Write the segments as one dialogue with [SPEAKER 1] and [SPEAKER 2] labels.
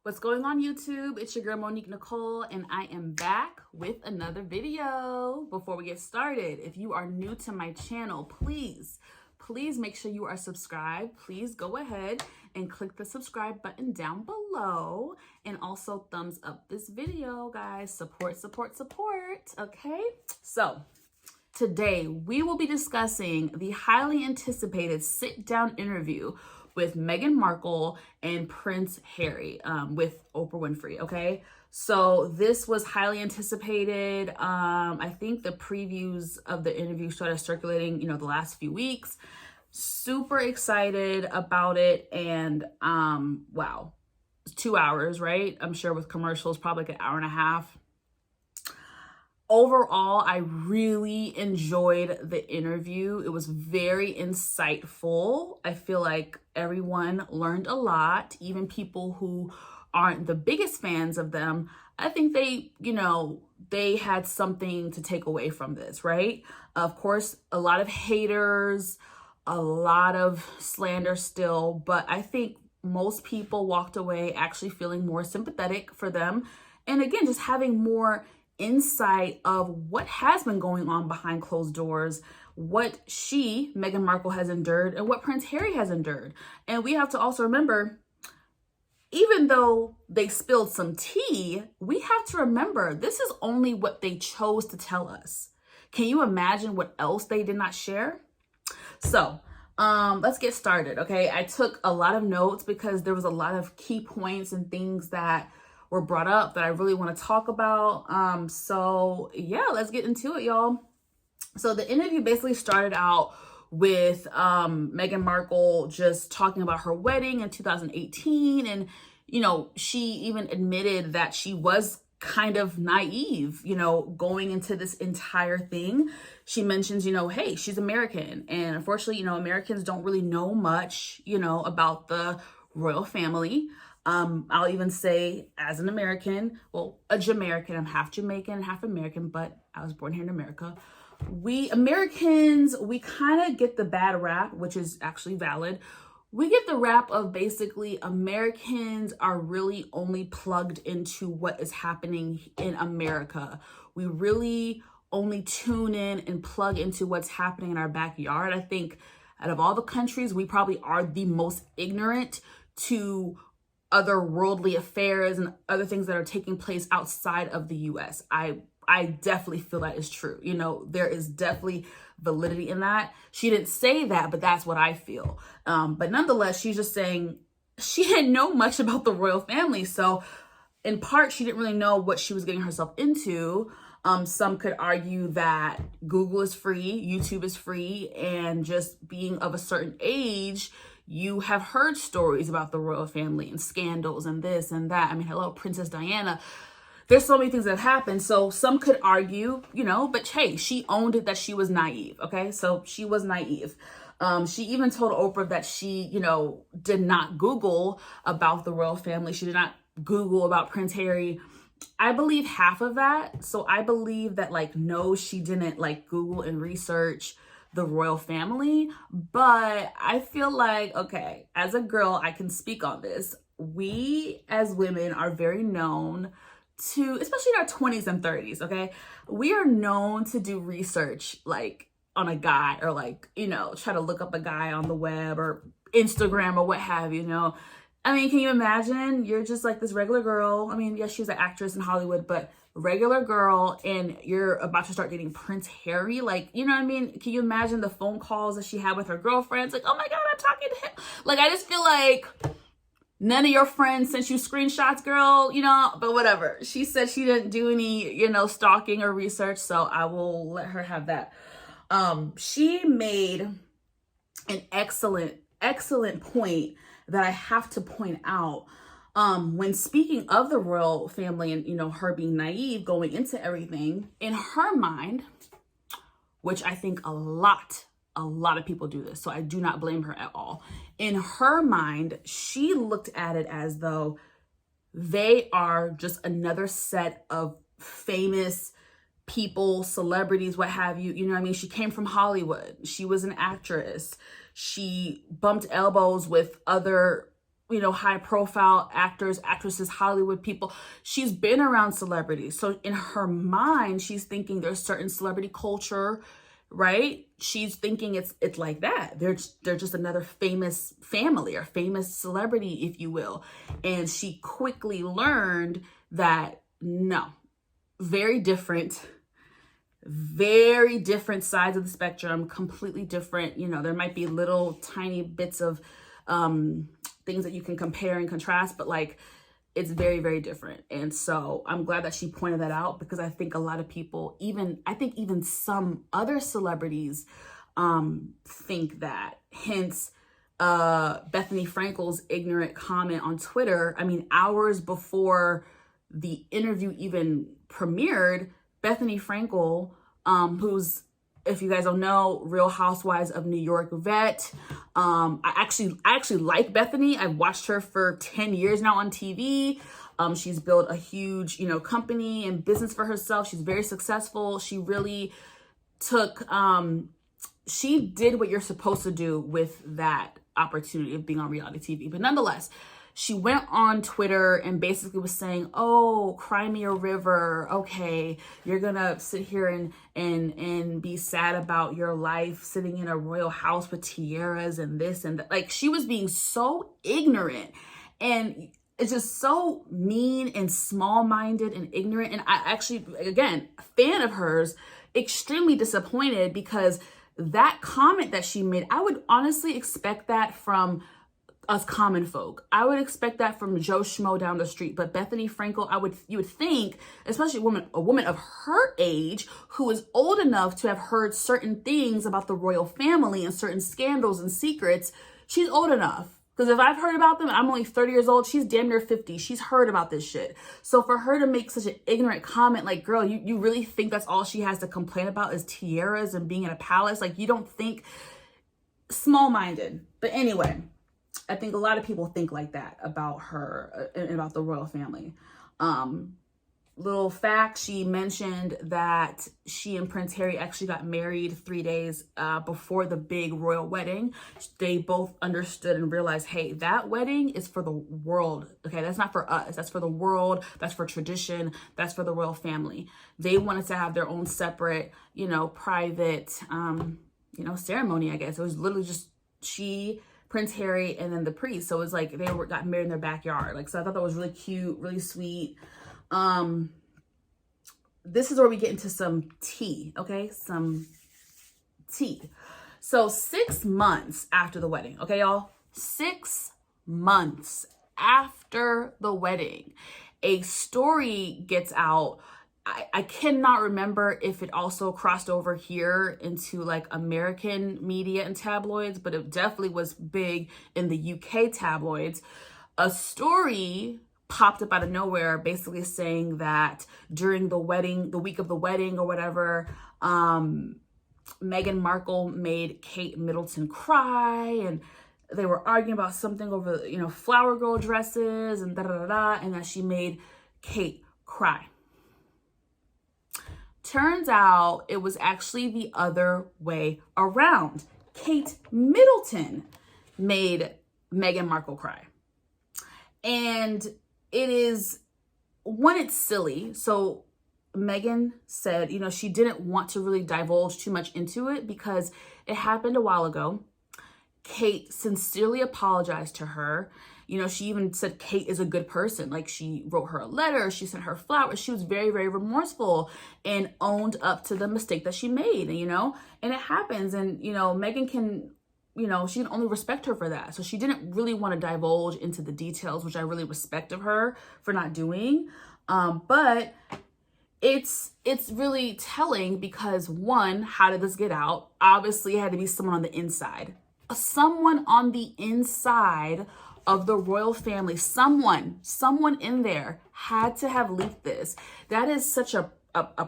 [SPEAKER 1] What's going on, YouTube? It's your girl Monique Nicole, and I am back with another video. Before we get started, if you are new to my channel, please make sure you are subscribed. Please go ahead and click the subscribe button down below, and also thumbs up this video, guys. Support, okay? So today we will be discussing the highly anticipated sit-down interview with Meghan Markle and Prince Harry with Oprah Winfrey, okay? So this was highly anticipated. I think the previews of the interview started circulating, the last few weeks. Super excited about it. And wow, 2 hours, right? I'm sure with commercials, probably like an hour and a half. Overall, I really enjoyed the interview. It was very insightful. I feel like everyone learned a lot, even people who aren't the biggest fans of them. I think they had something to take away from this, right? Of course, a lot of haters, a lot of slander still, but I think most people walked away actually feeling more sympathetic for them. And again, just having more insight of what has been going on behind closed doors, what Meghan Markle, has endured, and what Prince Harry has endured. And we have to also remember, even though they spilled some tea, we have to remember this is only what they chose to tell us. Can you imagine what else they did not share? So let's get started, okay? I took a lot of notes because there was a lot of key points and things that were brought up that I really want to talk about. So yeah, let's get into it, y'all. So the interview basically started out with Meghan Markle just talking about her wedding in 2018. And, she even admitted that she was kind of naive, going into this entire thing. She mentions, hey, she's American. And unfortunately, Americans don't really know much, about the royal family. I'll even say, as an American, well, a Jamaican, I'm half Jamaican, half American, but I was born here in America. We Americans, we kind of get the bad rap, which is actually valid. We get the rap of basically Americans are really only plugged into what is happening in America. We really only tune in and plug into what's happening in our backyard. I think out of all the countries, we probably are the most ignorant to other worldly affairs and other things that are taking place outside of the US. I definitely feel that is true. There is definitely validity in that. She didn't say that, but that's what I feel. But nonetheless, she's just saying she didn't know much about the royal family. So in part, she didn't really know what she was getting herself into. Some could argue that Google is free, YouTube is free, and just being of a certain age, you have heard stories about the royal family and scandals and this and that. I mean, hello, Princess Diana. There's so many things that have happened. So some could argue, but hey, she owned it that she was naive. Okay. So she was naive. She even told Oprah that she, did not Google about the royal family. She did not Google about Prince Harry. I believe half of that. So I believe that no, she didn't Google and research the royal family, but I feel like, okay, as a girl, I can speak on this. We as women are very known to, especially in our 20s and 30s, okay? We are known to do research on a guy or try to look up a guy on the web or Instagram or what have you, I mean, can you imagine? You're just this regular girl. I mean, yes, she's an actress in Hollywood, but regular girl, and you're about to start dating Prince Harry. You know what I mean? Can you imagine the phone calls that she had with her girlfriends? Oh my God, I'm talking to him. I just feel like none of your friends sent you screenshots, girl, but whatever. She said she didn't do any, stalking or research, so I will let her have that. She made an excellent point that I have to point out. When speaking of the royal family and, her being naive going into everything, in her mind, which I think a lot of people do this, so I do not blame her at all. In her mind, she looked at it as though they are just another set of famous people, celebrities, what have you. You know what I mean? She came from Hollywood. She was an actress. She bumped elbows with other high profile actors, actresses, Hollywood people. She's been around celebrities. So in her mind, she's thinking there's certain celebrity culture, right? She's thinking it's like that. They're just another famous family or famous celebrity, if you will. And she quickly learned that no, very different sides of the spectrum, completely different. There might be little tiny bits of things that you can compare and contrast, but like it's very, very different. And so I'm glad that she pointed that out, because I think a lot of people, even some other celebrities think that. Hence Bethany Frankel's ignorant comment on Twitter. I mean, hours before the interview even premiered, Bethany Frankel, who's, if you guys don't know, Real Housewives of New York vet. I actually like Bethany. I've watched her for 10 years now on TV. She's built a huge, company and business for herself. She's very successful. She really she did what you're supposed to do with that opportunity of being on reality TV. But nonetheless, she went on Twitter and basically was saying, oh, cry me a river. Okay, you're gonna sit here and be sad about your life sitting in a royal house with tiaras and this and that. Like, she was being so ignorant, and it's just so mean and small-minded and ignorant. And I actually, again, a fan of hers, extremely disappointed, because that comment that she made, I would honestly expect that from us common folk. I would expect that from Joe Schmo down the street. But Bethany Frankel, you would think, especially a woman of her age, who is old enough to have heard certain things about the royal family and certain scandals and secrets, she's old enough. Because if I've heard about them, and I'm only 30 years old, she's damn near 50. She's heard about this shit. So for her to make such an ignorant comment, like, girl, you really think that's all she has to complain about is tiaras and being in a palace? Like, you don't think, small-minded. But anyway, I think a lot of people think like that about her and about the royal family. Little fact, she mentioned that she and Prince Harry actually got married 3 days before the big royal wedding. They both understood and realized, hey, that wedding is for the world. Okay, that's not for us. That's for the world. That's for tradition. That's for the royal family. They wanted to have their own separate, private, ceremony, I guess. It was literally just she, Prince Harry, and then the priest. So it was like they got married in their backyard. Like, so I thought that was really cute, really sweet. This is where we get into some tea, okay? Some tea. So 6 months after the wedding, okay, y'all? 6 months after the wedding, a story gets out. I cannot remember if it also crossed over here into like American media and tabloids, but it definitely was big in the UK tabloids. A story popped up out of nowhere, basically saying that during the wedding, the week of the wedding or whatever, Meghan Markle made Kate Middleton cry, and they were arguing about something over, flower girl dresses and and that she made Kate cry. Turns out it was actually the other way around. Kate Middleton made Meghan Markle cry. And it's silly. So Meghan said, she didn't want to really divulge too much into it because it happened a while ago. Kate sincerely apologized to her. She even said Kate is a good person. Like, she wrote her a letter, she sent her flowers. She was very, very remorseful and owned up to the mistake that she made, and it happens. And, Meghan can, she can only respect her for that. So she didn't really want to divulge into the details, which I really respect of her for not doing. But it's really telling because, one, how did this get out? Obviously, it had to be someone on the inside. Someone on the inside of the royal family, someone in there had to have leaked this. That is such a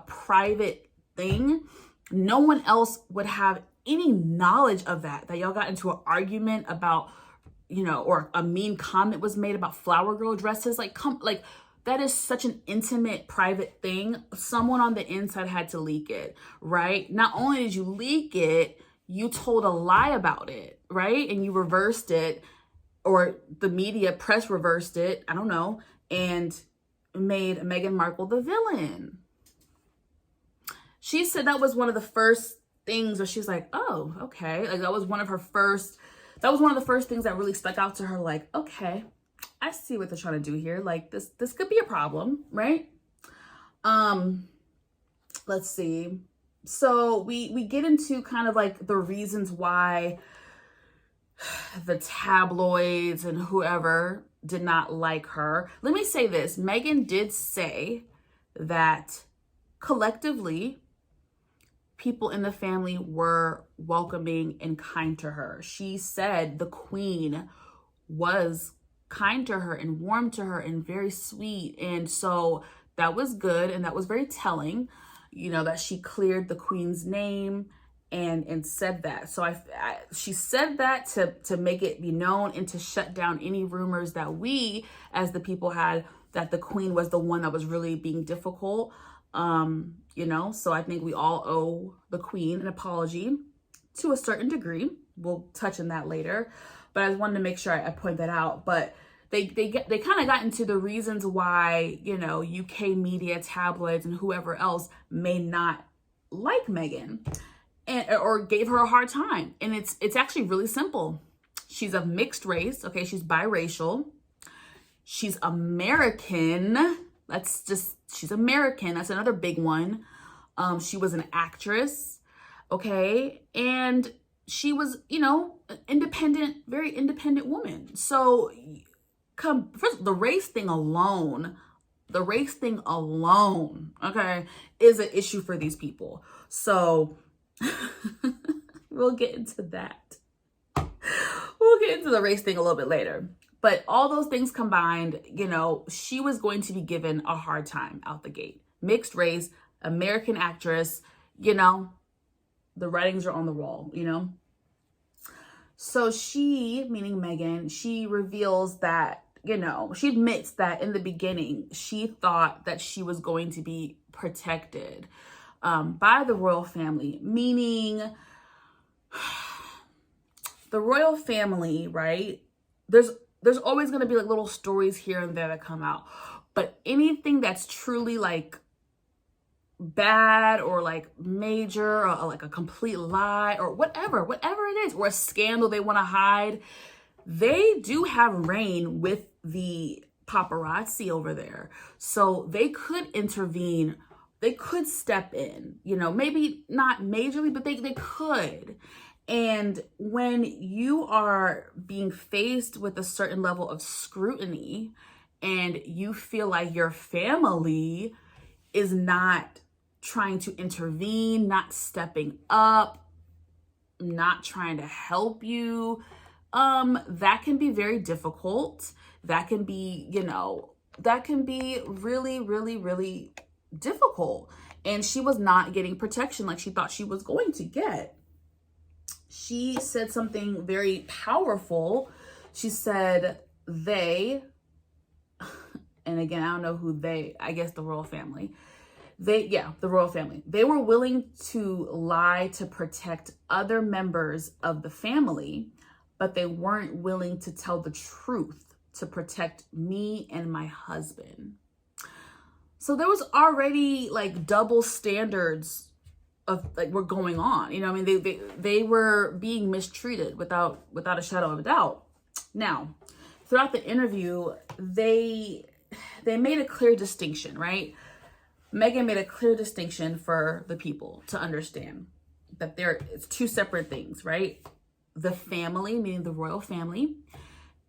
[SPEAKER 1] private thing. No one else would have any knowledge of that y'all got into an argument about, or a mean comment was made about flower girl dresses. Like, that is such an intimate, private thing. Someone on the inside had to leak it, right? Not only did you leak it, you told a lie about it, right? And you reversed it. or the media press reversed it, I don't know, and made Meghan Markle the villain. She said that was one of the first things where she was like, oh, okay. Like that was one of the first things that really stuck out to her. Like, okay, I see what they're trying to do here. Like this could be a problem, right? Let's see. So we get into kind of like the reasons why the tabloids and whoever did not like her. Let me say this. Meghan did say that collectively, people in the family were welcoming and kind to her. She said the queen was kind to her and warm to her and very sweet. And so that was good. And that was very telling, you know, that she cleared the queen's name and said that. So she said that to make it be known and to shut down any rumors that we as the people had, that the queen was the one that was really being difficult. You know, so I think we all owe the queen an apology to a certain degree. We'll touch on that later, but I just wanted to make sure I point that out. But they kind of got into the reasons why, you know, UK media, tabloids, and whoever else may not like Meghan or gave her a hard time. And it's actually really simple. She's of mixed race. Okay, she's biracial. She's American. She's American. That's another big one. She was an actress, okay? And she was, you know, an independent, very independent woman. So first, the race thing alone, okay, is an issue for these people. So we'll get into that. We'll get into the race thing a little bit later. But all those things combined, you know, she was going to be given a hard time out the gate. Mixed race, American actress, you know, the writings are on the wall, you know. So she, meaning Meghan, she reveals that, you know, she admits that in the beginning, she thought that she was going to be protected by the royal family, meaning the royal family, right? There's always going to be like little stories here and there that come out, but anything that's truly like bad or like major or like a complete lie or whatever it is, or a scandal they want to hide, they do have reign with the paparazzi over there. So they could intervene, they could step in, you know, maybe not majorly, but they could. And when you are being faced with a certain level of scrutiny and you feel like your family is not trying to intervene, not stepping up, not trying to help you, that can be very difficult. That can be, you know, that can be really, really, really difficult. And she was not getting protection like she thought she was going to get. She said something very powerful. She said they, and again, I don't know who they, I guess the royal family. The royal family. They were willing to lie to protect other members of the family, but they weren't willing to tell the truth to protect me and my husband. So there was already like double standards of like were going on, you know. I mean, they were being mistreated without a shadow of a doubt. Now, throughout the interview, they made a clear distinction, right? Meghan made a clear distinction for the people to understand that it's two separate things, right? The family, meaning the royal family,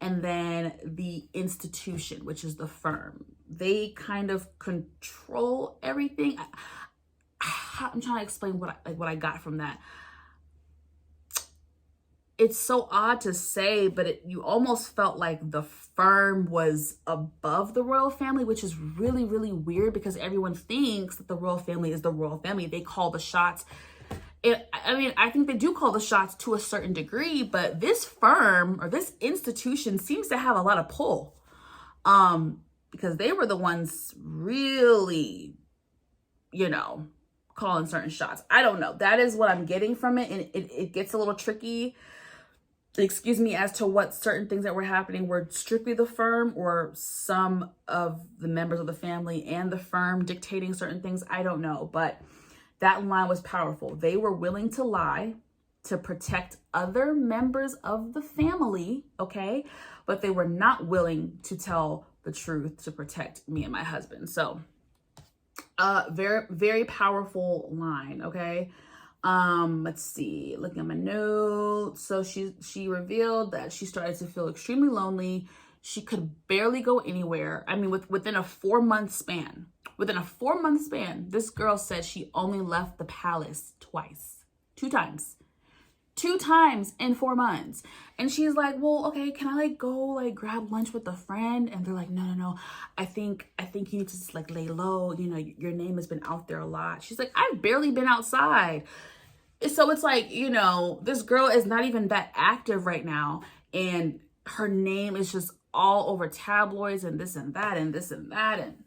[SPEAKER 1] and then the institution, which is the firm. They kind of control everything. I'm trying to explain what I got from that. It's so odd to say, but you almost felt like the firm was above the royal family, which is really, really weird because everyone thinks that the royal family is the royal family. They call the shots. I mean, I think they do call the shots to a certain degree, but this firm or this institution seems to have a lot of pull, because they were the ones really, you know, calling certain shots. I don't know. That is what I'm getting from it. And it gets a little tricky. excuse me, as to what certain things that were happening were strictly the firm or some of the members of the family and the firm dictating certain things. I don't know, but that line was powerful. They were willing to lie to protect other members of the family, okay? But they were not willing to tell the truth to protect me and my husband. So, very, very powerful line, okay? Let's see, looking at my notes. So she revealed that she started to feel extremely lonely. She could barely go anywhere. I mean, within a 4-month span, this girl said she only left the palace two times in 4 months. And she's like, well, okay, can I like go like grab lunch with a friend? And they're like, no, I think you need to just like lay low. You know, your name has been out there a lot. She's like, I've barely been outside. So it's like, you know, this girl is not even that active right now. And her name is just all over tabloids and this and that and this and that. And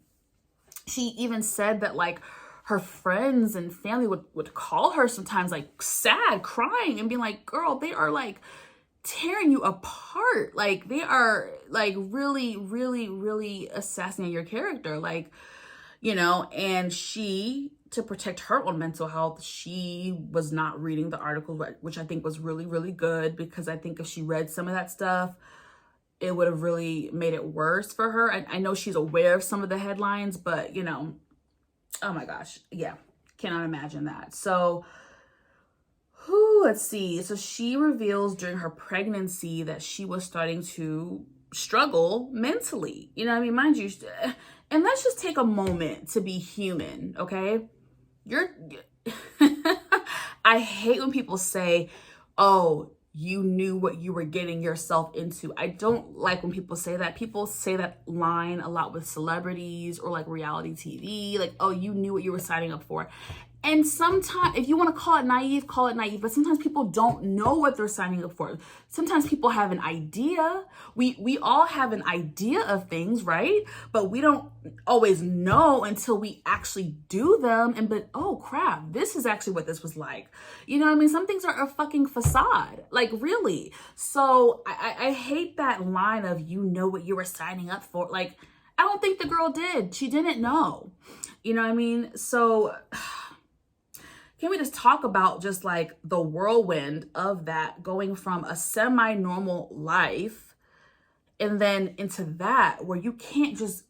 [SPEAKER 1] she even said that like her friends and family would call her sometimes like sad, crying and being like, girl, they are like tearing you apart. Like they are like really, really, really assassinating your character. Like, you know, and she, to protect her own mental health, she was not reading the article, which I think was really, really good, because I think if she read some of that stuff, it would have really made it worse for her. I know she's aware of some of the headlines, but you know, oh my gosh, yeah, cannot imagine that. So, let's see. So she reveals during her pregnancy that she was starting to struggle mentally. You know what I mean? Mind you, and let's just take a moment to be human, okay? I hate when people say, oh, you knew what you were getting yourself into. I don't like when people say that. People say that line a lot with celebrities or like reality TV, like, oh, you knew what you were signing up for. And sometimes, if you want to call it naive, call it naive. But sometimes people don't know what they're signing up for. Sometimes people have an idea. We all have an idea of things, right? But we don't always know until we actually do them. And but, oh crap, this is actually what this was like. You know what I mean? Some things are a fucking facade. Like, really. So I hate that line of, you know what you were signing up for. Like, I don't think the girl did. She didn't know. You know what I mean? So can we just talk about just like the whirlwind of that, going from a semi-normal life and then into that where you can't just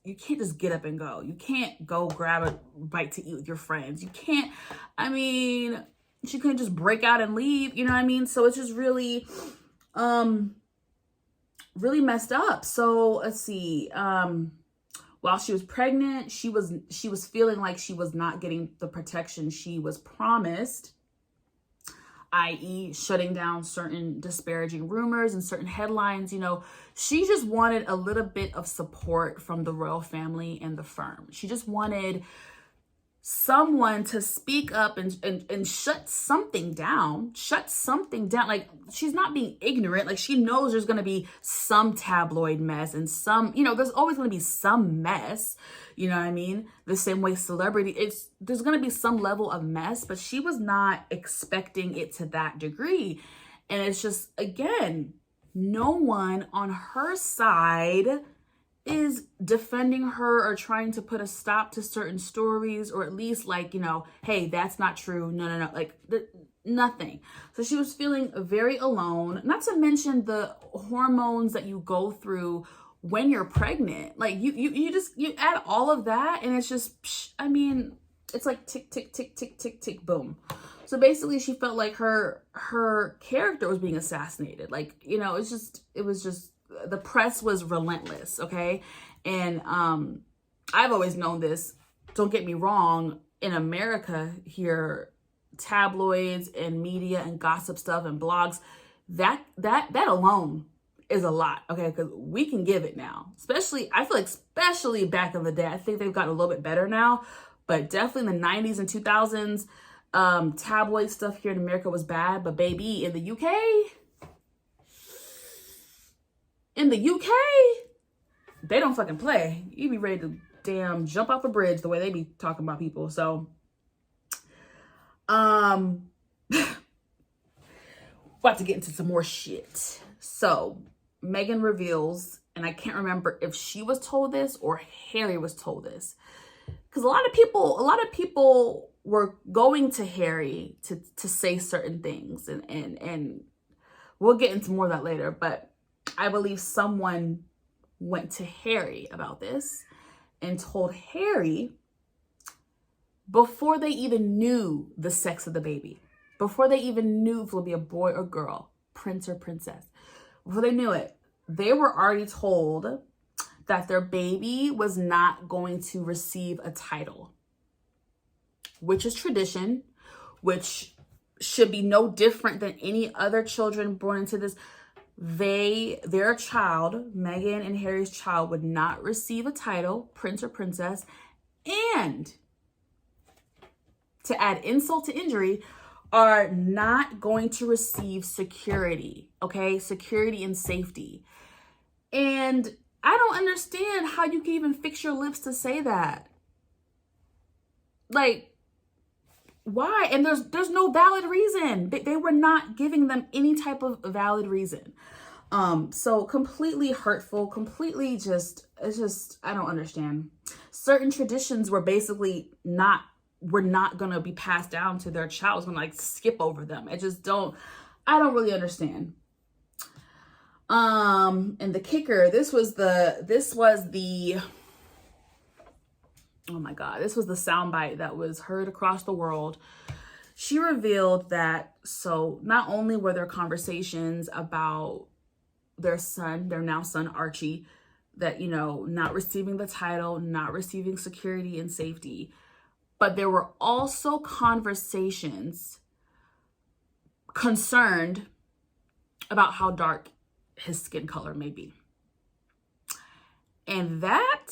[SPEAKER 1] get up and go. You can't go grab a bite to eat with your friends. You can't, I mean, she couldn't just break out and leave, you know what I mean? So it's just really, really messed up. So let's see, while she was pregnant, she was feeling like she was not getting the protection she was promised, i.e. shutting down certain disparaging rumors and certain headlines. You know, she just wanted a little bit of support from the royal family and the firm. She just wanted someone to speak up and shut something down. Like, she's not being ignorant. Like, she knows there's going to be some tabloid mess and some, you know, there's always going to be some mess. You know what I mean? The same way there's going to be some level of mess, but she was not expecting it to that degree. And it's just, again, no one on her side is defending her or trying to put a stop to certain stories, or at least like, you know, hey, that's not true. No. Like nothing. So she was feeling very alone, not to mention the hormones that you go through when you're pregnant. Like you add all of that and it's just, I mean, it's like tick, tick, tick, tick, tick, tick, boom. So basically she felt like her character was being assassinated. Like, you know, it was just, the press was relentless, okay? And I've always known this. Don't get me wrong. In America here, tabloids and media and gossip stuff and blogs, that alone is a lot, okay? Because we can give it now. I feel like especially back in the day. I think they've gotten a little bit better now, but definitely in the 90s and 2000s, tabloid stuff here in America was bad. But baby, in the UK, they don't fucking play. You be ready to damn jump off a bridge the way they be talking about people. So, about to get into some more shit. So Meghan reveals, and I can't remember if she was told this or Harry was told this, because a lot of people were going to Harry to say certain things, and we'll get into more of that later. But I believe someone went to Harry about this and told Harry before they even knew the sex of the baby, before they even knew if it would be a boy or girl, prince or princess, before they knew it, they were already told that their baby was not going to receive a title, which is tradition, which should be no different than any other children born into this. Their child, Meghan and Harry's child, would not receive a title, prince or princess, and to add insult to injury, are not going to receive security, okay? Security and safety. And I don't understand how you can even fix your lips to say that. Like, why? And there's no valid reason. They were not giving them any type of valid reason. So completely hurtful, completely just, I don't understand. Certain traditions were basically not gonna be passed down to their child. It's gonna like skip over them. I don't really understand. And the kicker, this was the oh my God, this was the soundbite that was heard across the world. She revealed that, so not only were there conversations about their now son, Archie, that, not receiving the title, not receiving security and safety, but there were also conversations concerned about how dark his skin color may be. And that,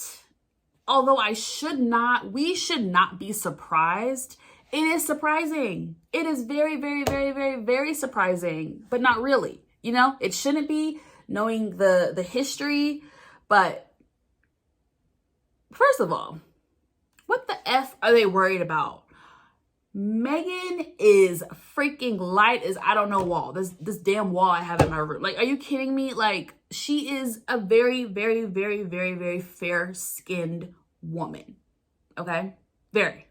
[SPEAKER 1] although we should not be surprised, it is surprising. It is very, very, very, very, very surprising, but not really. It shouldn't be, knowing the history. But first of all, what the F are they worried about? Meghan is freaking light as I don't know wall. This damn wall I have in my room. Like, are you kidding me? Like, she is a very, very, very, very, very fair-skinned woman. Okay? Very.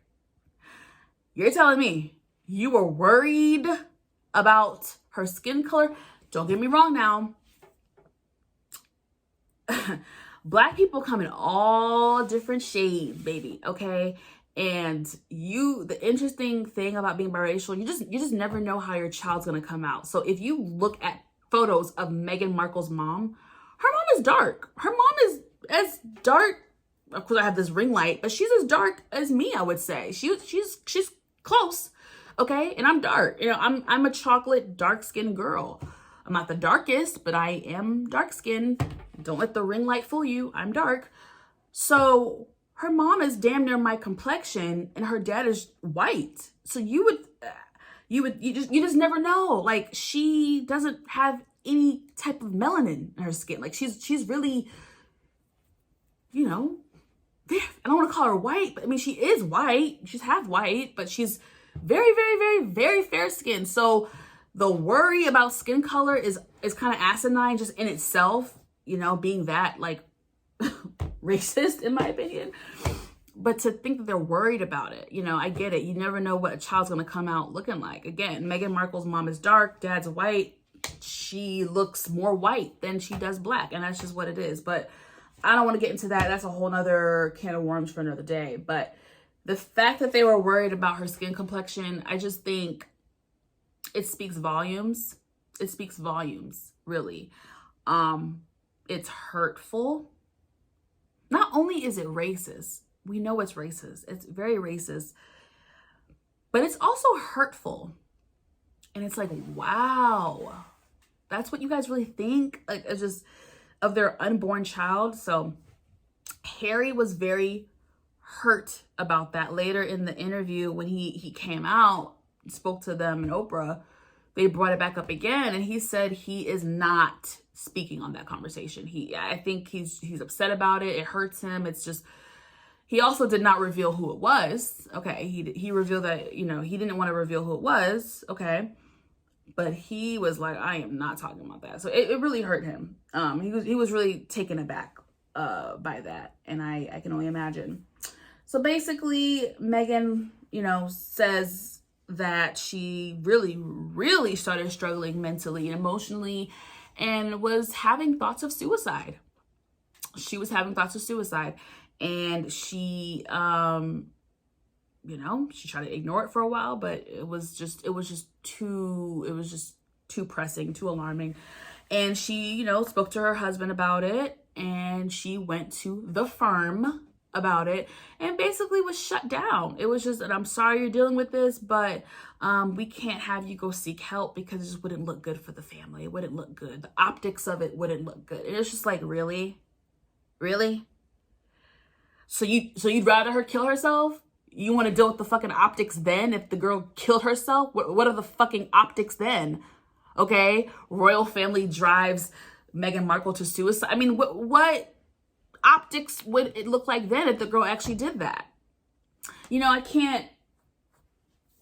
[SPEAKER 1] You're telling me you were worried about her skin color? Don't get me wrong now. Black people come in all different shades, baby, okay? And the interesting thing about being biracial, you just never know how your child's gonna come out. So if you look at photos of Meghan Markle's mom, her mom is dark. Her mom is as dark. Of course, I have this ring light, but she's as dark as me, I would say. She's close, okay? And I'm dark. I'm a chocolate, dark-skinned girl. I'm not the darkest, but I am dark-skinned. Don't let the ring light fool you. I'm dark. So her mom is damn near my complexion, and her dad is white. So you just never know. Like, she doesn't have any type of melanin in her skin. Like, she's really, I don't want to call her white, but I mean, she is white. She's half white, but she's very, very, very, very fair skinned. So the worry about skin color is kind of asinine just in itself, being that like racist in my opinion. But to think that they're worried about it, I get it. You never know what a child's going to come out looking like. Again, Meghan Markle's mom is dark, dad's white. She looks more white than she does black, and that's just what it is. But I don't want to get into that. That's a whole nother can of worms for another day. But the fact that they were worried about her skin complexion, I just think it speaks volumes. It speaks volumes, really. It's hurtful. Not only is it racist, we know it's racist. It's very racist, but it's also hurtful. And it's like, wow, that's what you guys really think? Like, it's just of their unborn child. So Harry was very hurt about that. Later in the interview, when he came out, spoke to them and Oprah, they brought it back up again, and he said he is not speaking on that conversation. I think he's upset about it. It hurts him. It's just, he also did not reveal who it was. Okay, he revealed that, he didn't want to reveal who it was. Okay, But he was like, I am not talking about that. So it really hurt him. He was really taken aback by that. And I can only imagine. So basically, Meghan, says that she really, really started struggling mentally and emotionally and was having thoughts of suicide. She was having thoughts of suicide. And she, she tried to ignore it for a while, but it was just too pressing, too alarming. And she, spoke to her husband about it, and she went to the firm about it and basically was shut down. It was just that, I'm sorry you're dealing with this, but we can't have you go seek help because it just wouldn't look good for the family. It wouldn't look good. The optics of it wouldn't look good. And it's just like, really? So you'd rather her kill herself? You want to deal with the fucking optics then if the girl killed herself? What are the fucking optics then? Okay? Royal family drives Meghan Markle to suicide. I mean, what optics would it look like then if the girl actually did that? I can't...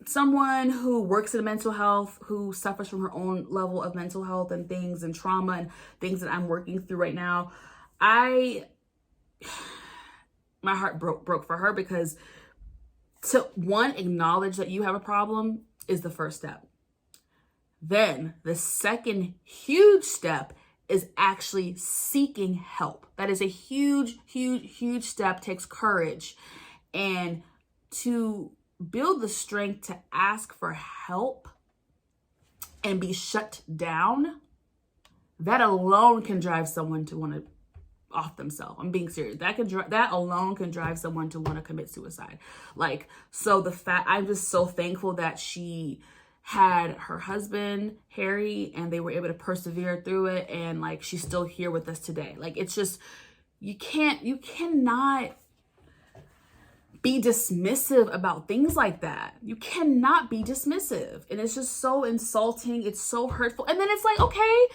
[SPEAKER 1] Someone who works in mental health, who suffers from her own level of mental health and things and trauma and things that I'm working through right now, my heart broke for her, because to acknowledge that you have a problem is the first step. Then the second huge step is actually seeking help. That is a huge, huge, huge step, takes courage. And to build the strength to ask for help and be shut down, that alone can drive someone to want to off themselves. I'm being serious. That alone can drive someone to want to commit suicide. I'm just so thankful that she had her husband, Harry, and they were able to persevere through it. And she's still here with us today. It's just, you cannot be dismissive about things like that. You cannot be dismissive. And it's just so insulting. It's so hurtful. And then it's like, okay,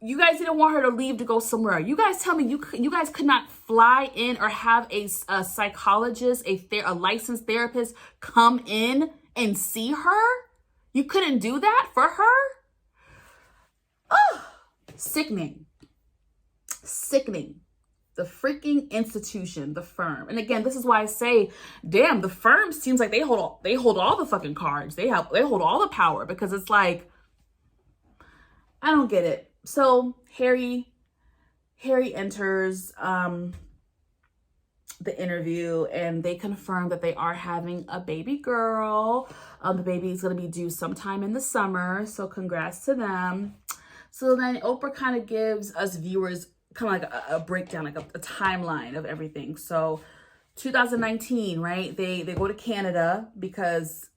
[SPEAKER 1] you guys didn't want her to leave to go somewhere. You guys tell me you guys could not fly in or have a psychologist, a licensed therapist come in and see her? You couldn't do that for her? Oh, sickening. The freaking institution, the firm. And again, this is why I say, damn, the firm seems like they hold all the fucking cards. They hold all the power, because it's like, I don't get it. So Harry enters the interview, and they confirm that they are having a baby girl. The baby is going to be due sometime in the summer. So congrats to them. So then Oprah kind of gives us viewers kind of like a breakdown, like a timeline of everything. So 2019, right? They go to Canada because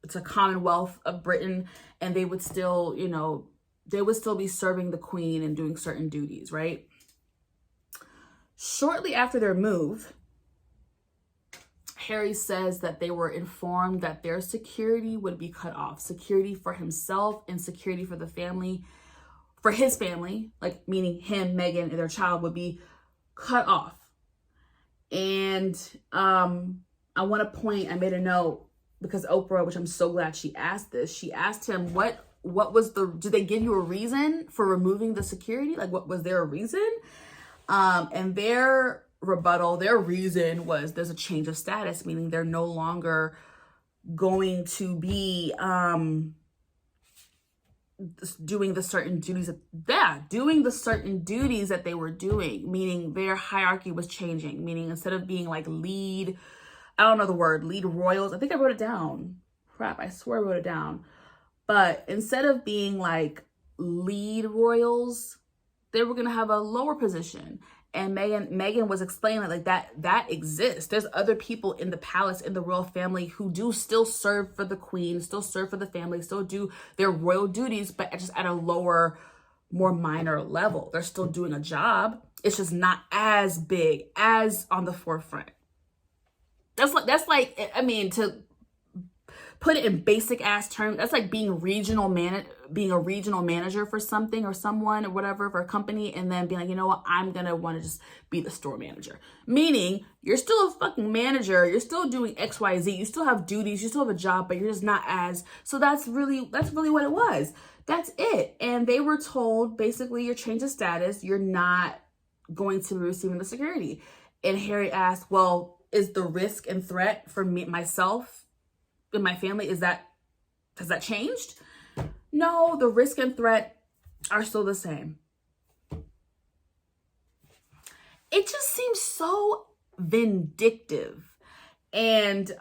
[SPEAKER 1] it's a Commonwealth of Britain, and they would still, be serving the Queen and doing certain duties, right? Shortly after their move, Harry says that they were informed that their security would be cut off. Security for himself and security for the family, for his family, meaning him, Meghan, and their child, would be cut off. And I want to point, I made a note, because Oprah, which I'm so glad she asked this, she asked him, what was did they give you a reason for removing the security? What was there a reason? And their rebuttal, their reason was there's a change of status, meaning they're no longer going to be doing the certain duties that they were doing, meaning their hierarchy was changing, meaning instead of being lead, I don't know the word, lead royals. I think I wrote it down. Crap, I swear I wrote it down. But instead of being lead royals, they were going to have a lower position. And Meghan was explaining that exists. There's other people in the palace, in the royal family, who do still serve for the Queen, still serve for the family, still do their royal duties, but just at a lower, more minor level. They're still doing a job. It's just not as big, as on the forefront. To put it in basic ass terms, that's like being a regional manager for something or someone or whatever, for a company, and then being like, you know what, I'm gonna want to just be the store manager. Meaning you're still a fucking manager, you're still doing XYZ, you still have duties, you still have a job, but you're just not as. So that's really what it was. That's it. And they were told basically your change of status, you're not going to be receiving the security. And Harry asked, well, is the risk and threat for me, myself, and my family, has that changed? No, the risk and threat are still the same. It just seems so vindictive. And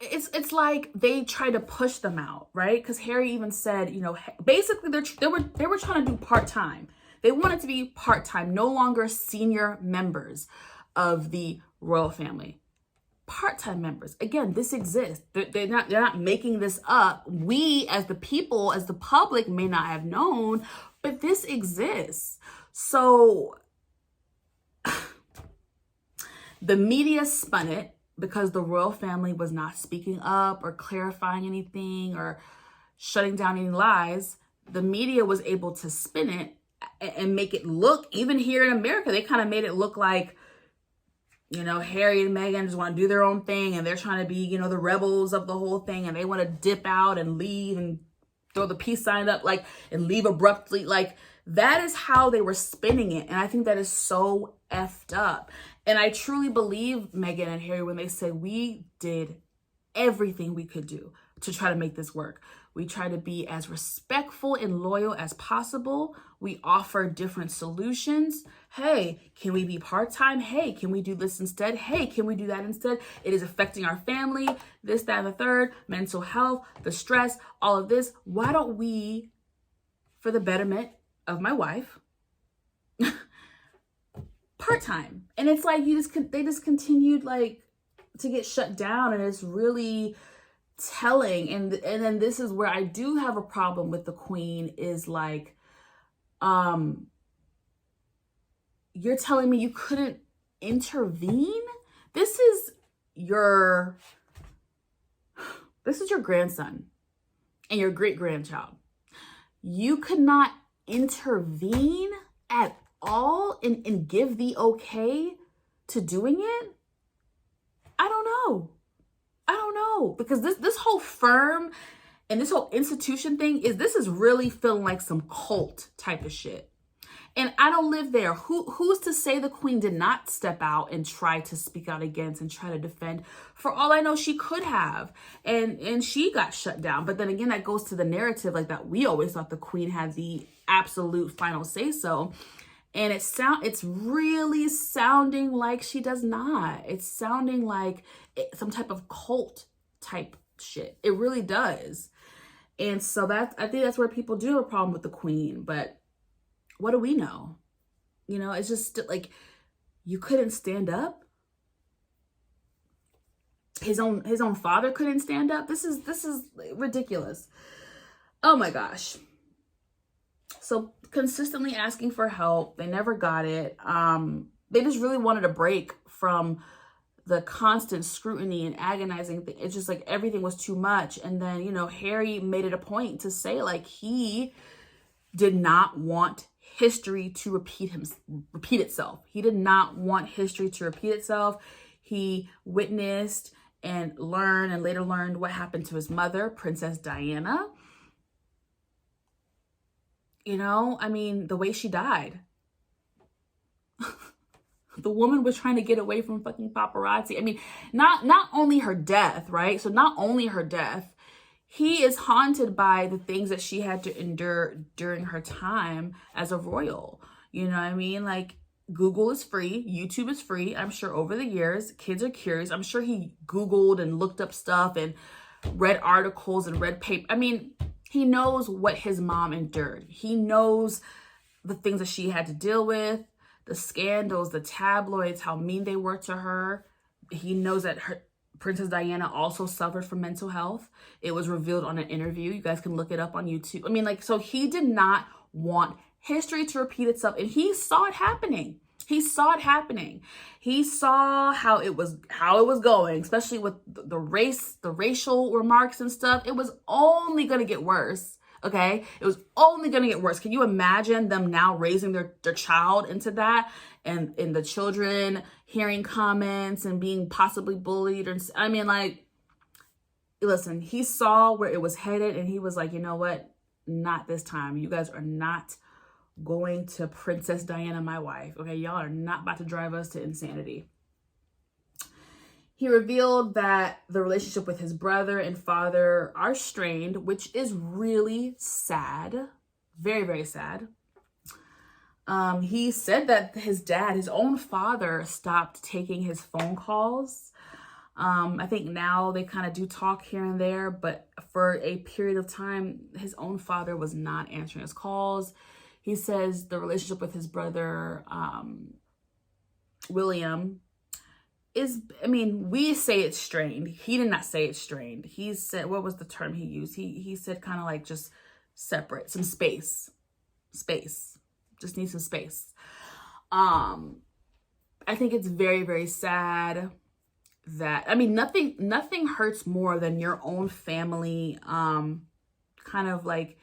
[SPEAKER 1] it's like they try to push them out, right? Because Harry even said, you know, basically they were trying to do part-time. They wanted to be part-time, no longer senior members of the royal family. Part-time members. Again, this exists. They're not making this up. We as the people, as the public, may not have known, but this exists. So the media spun it because the royal family was not speaking up or clarifying anything or shutting down any lies. The media was able to spin it and make it look, even here in America, they kind of made it look like, you know, Harry and Meghan just want to do their own thing and they're trying to be, you know, the rebels of the whole thing, and they want to dip out and leave and throw the peace sign up, like, and leave abruptly. Like, that is how they were spinning it. And I think that is so effed up. And I truly believe Meghan and Harry when they say we did everything we could do to try to make this work. We try to be as respectful and loyal as possible. We offer different solutions. Hey, can we be part-time? Hey, can we do this instead? Hey, can we do that instead? It is affecting our family, this, that, and the third, mental health, the stress, all of this. Why don't we, for the betterment of my wife, part-time? And it's like they just continued like to get shut down, and it's really telling. And then this is where I do have a problem with the Queen, is like, you're telling me you couldn't intervene? This is your grandson and your great-grandchild. You could not intervene at all and give the okay to doing it? I don't know. Because this whole firm and this whole institution thing is really feeling like some cult type of shit. And I don't live there. Who's to say the Queen did not step out and try to speak out against and try to defend? For all I know, she could have. And she got shut down. But then again, that goes to the narrative like that. We always thought the Queen had the absolute final say so. And it's really sounding like she does not. It's sounding like some type of cult type shit. It really does. And so I think that's where people do have a problem with the Queen. But what do we know? You know, it's just like, you couldn't stand up. His own father couldn't stand up. This is ridiculous. Oh my gosh. So consistently asking for help. They never got it. They just really wanted a break from the constant scrutiny and agonizing thing. It's just like everything was too much. And then, you know, Harry made it a point to say like he did not want history to repeat itself. He did not want history to repeat itself. He witnessed and learned and later learned what happened to his mother, Princess Diana. You know, I mean, the way she died. The woman was trying to get away from fucking paparazzi. I mean, not only her death, right? So not only her death, he is haunted by the things that she had to endure during her time as a royal. You know what I mean? Like, Google is free. YouTube is free. I'm sure over the years, kids are curious. I'm sure he Googled and looked up stuff and read articles and read paper. I mean, he knows what his mom endured. He knows the things that she had to deal with, the scandals, the tabloids, how mean they were to her. He knows that Princess Diana also suffered from mental health. It was revealed on an interview. You guys can look it up on YouTube. I mean, like, so he did not want history to repeat itself, and he saw it happening. He saw it happening. He saw how it was going, especially with the racial remarks and stuff. It was only going to get worse. Okay? It was only going to get worse. Can you imagine them now raising their child into that, and the children hearing comments and being possibly bullied? And I mean, like, listen, he saw where it was headed, and he was like, you know what? Not this time. You guys are not going to Princess Diana, my wife. Okay, y'all are not about to drive us to insanity. He revealed that the relationship with his brother and father are strained, which is really sad. Very, very sad. He said that his dad, his own father, stopped taking his phone calls. I think now they kind of do talk here and there, but for a period of time, his own father was not answering his calls. He says the relationship with his brother, William, is, I mean, we say it's strained. He did not say it's strained. He said, what was the term he used? He said kind of like just separate, some space. Just need some space. I think it's very, very sad that, I mean, nothing hurts more than your own family kind of like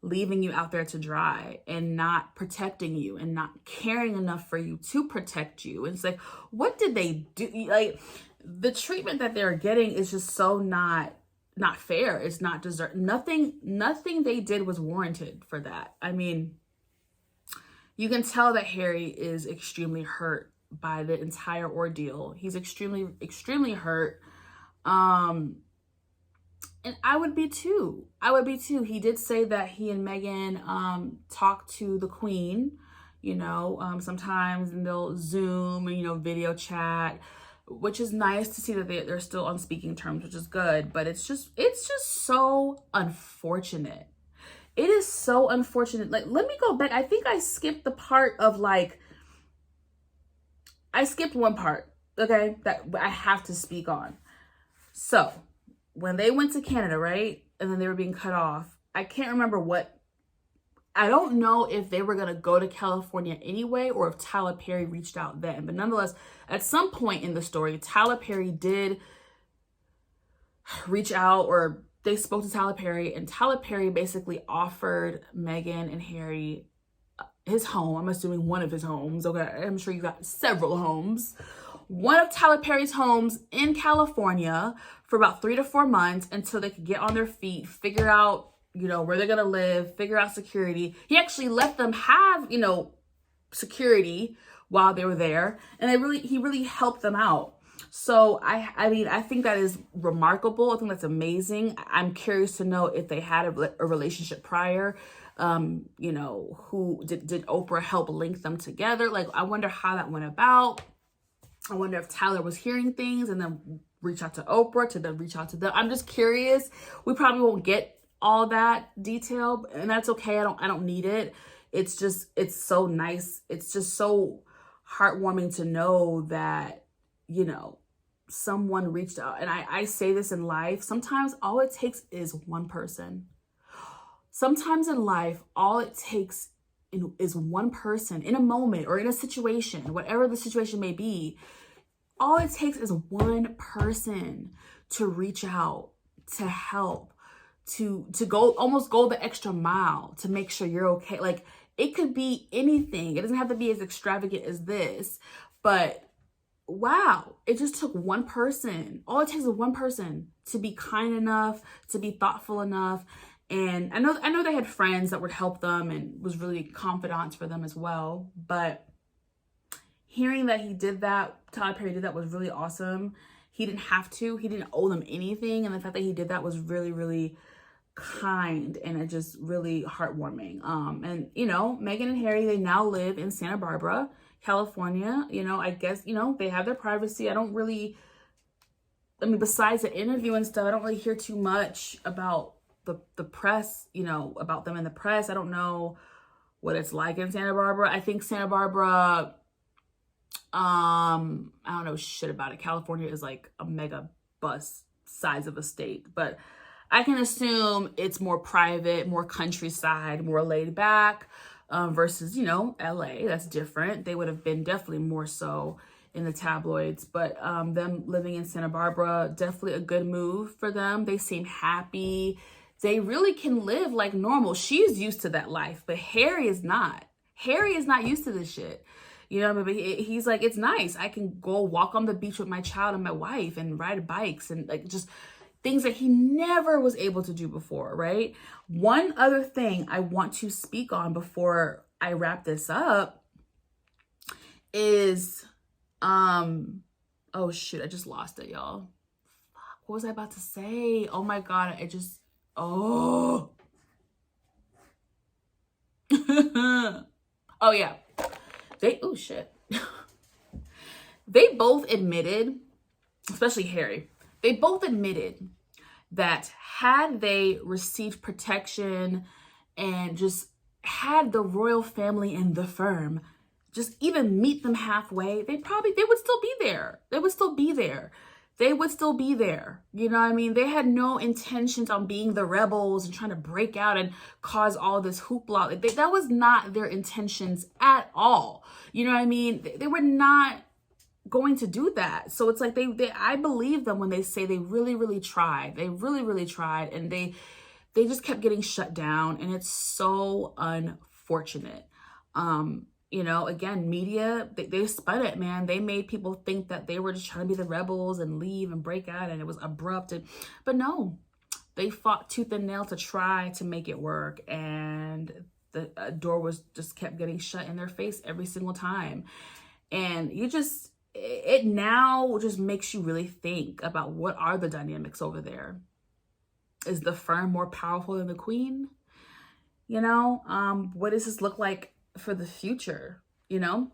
[SPEAKER 1] leaving you out there to dry and not protecting you and not caring enough for you to protect you. And it's like, what did they do? Like, the treatment that they're getting is just so not fair. It's not deserved. Nothing they did was warranted for that. I mean, you can tell that Harry is extremely hurt by the entire ordeal. He's extremely, extremely hurt. And I would be too. He did say that he and Meghan talked to the Queen, you know, sometimes, and they'll Zoom and, you know, video chat, which is nice to see that they're still on speaking terms, which is good. But it's just so unfortunate. It is so unfortunate. Like, let me go back. I think I skipped the part of, like, I skipped one part, okay, that I have to speak on. So, when they went to Canada, right, and then they were being cut off, I can't remember I don't know if they were going to go to California anyway, or if Tyler Perry reached out then. But nonetheless, at some point in the story, Tyler Perry did reach out, or they spoke to Tyler Perry, and Tyler Perry basically offered Meghan and Harry his home. I'm assuming one of his homes. Okay, I'm sure you got several homes. One of Tyler Perry's homes in California for about 3 to 4 months until they could get on their feet, figure out, you know, where they're going to live, figure out security. He actually let them have, you know, security while they were there. And he really helped them out. So I mean, I think that is remarkable. I think that's amazing. I'm curious to know if they had a relationship prior. You know, who did Oprah help link them together? Like, I wonder how that went about. I wonder if Tyler was hearing things and then reach out to Oprah to then reach out to them. I'm just curious. We probably won't get all that detail, and that's okay. I don't need it. It's so nice. It's just so heartwarming to know that, you know, someone reached out. And I say this in life, sometimes all it takes is one person. Sometimes in life, all it takes is one person in a moment or in a situation, whatever the situation may be. All it takes is one person to reach out, to help, to almost go the extra mile to make sure you're okay. Like, it could be anything. It doesn't have to be as extravagant as this, but wow, it just took one person. All it takes is one person to be kind enough, to be thoughtful enough. And I know they had friends that would help them and was really confidants for them as well. But hearing that he did that, Tyler Perry did that, was really awesome. He didn't have to. He didn't owe them anything. And the fact that he did that was really, really kind, and it just really heartwarming. And, you know, Meghan and Harry, they now live in Santa Barbara, California. You know, I guess, you know, they have their privacy. I mean, besides the interview and stuff, I don't really hear too much about the press, you know, about them in the press. I don't know what it's like in Santa Barbara. I think Santa Barbara, I don't know shit about it. California is like a mega bus size of a state, but I can assume it's more private, more countryside, more laid back. versus, you know, LA. That's different. They would have been definitely more so in the tabloids, but them living in Santa Barbara, definitely a good move for them. They seem happy. They really can live like normal. She's used to that life, but Harry is not. Harry is not used to this shit. You know what I mean? But he's like, it's nice. I can go walk on the beach with my child and my wife and ride bikes and like just things that he never was able to do before, right? One other thing I want to speak on before I wrap this up is, oh shoot, I just lost it, y'all. What was I about to say? Oh my God, oh. Oh yeah. Oh shit. They both admitted, especially Harry, they both admitted that had they received protection and just had the royal family and the firm just even meet them halfway, they would still be there. They would still be there. They would still be there. You know what I mean? They had no intentions on being the rebels and trying to break out and cause all this hoopla. That was not their intentions at all. You know what I mean? They were not going to do that. So it's like I believe them when they say they really, really tried. They really, really tried, and they just kept getting shut down, and it's so unfortunate. You know, again, media, they spun it, man. They made people think that they were just trying to be the rebels and leave and break out, and it was abrupt. But no, they fought tooth and nail to try to make it work, and the door was just kept getting shut in their face every single time. And it now just makes you really think about what are the dynamics over there. Is the firm more powerful than the queen? You know, what does this look like for the future? You know,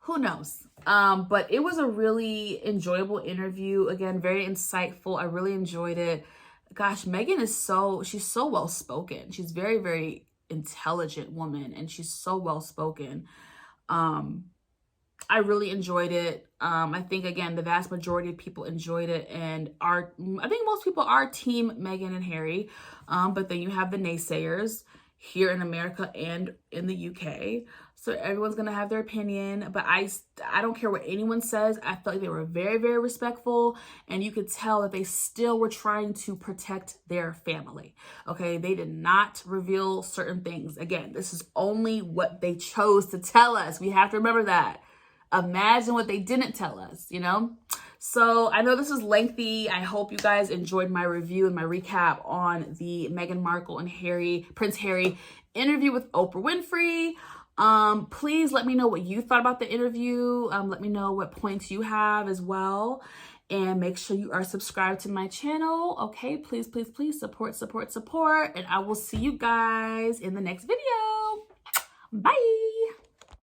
[SPEAKER 1] who knows? But it was a really enjoyable interview. Again, very insightful. I really enjoyed it. Gosh, Meghan she's so well spoken. She's very, very intelligent woman, and she's so well spoken. I really enjoyed it. I think, again, the vast majority of people enjoyed it, and I think most people are team Meghan and Harry. But then you have the naysayers here in America and in the UK. So everyone's going to have their opinion, but I don't care what anyone says. I felt like they were very, very respectful, and you could tell that they still were trying to protect their family. Okay. They did not reveal certain things. Again, this is only what they chose to tell us. We have to remember that. Imagine what they didn't tell us, you know? So I know this was lengthy. I hope you guys enjoyed my review and my recap on the Meghan Markle and Prince Harry interview with Oprah Winfrey. Please let me know what you thought about the interview. Let me know what points you have as well. And make sure you are subscribed to my channel. Okay, please, please, please support. And I will see you guys in the next video. Bye.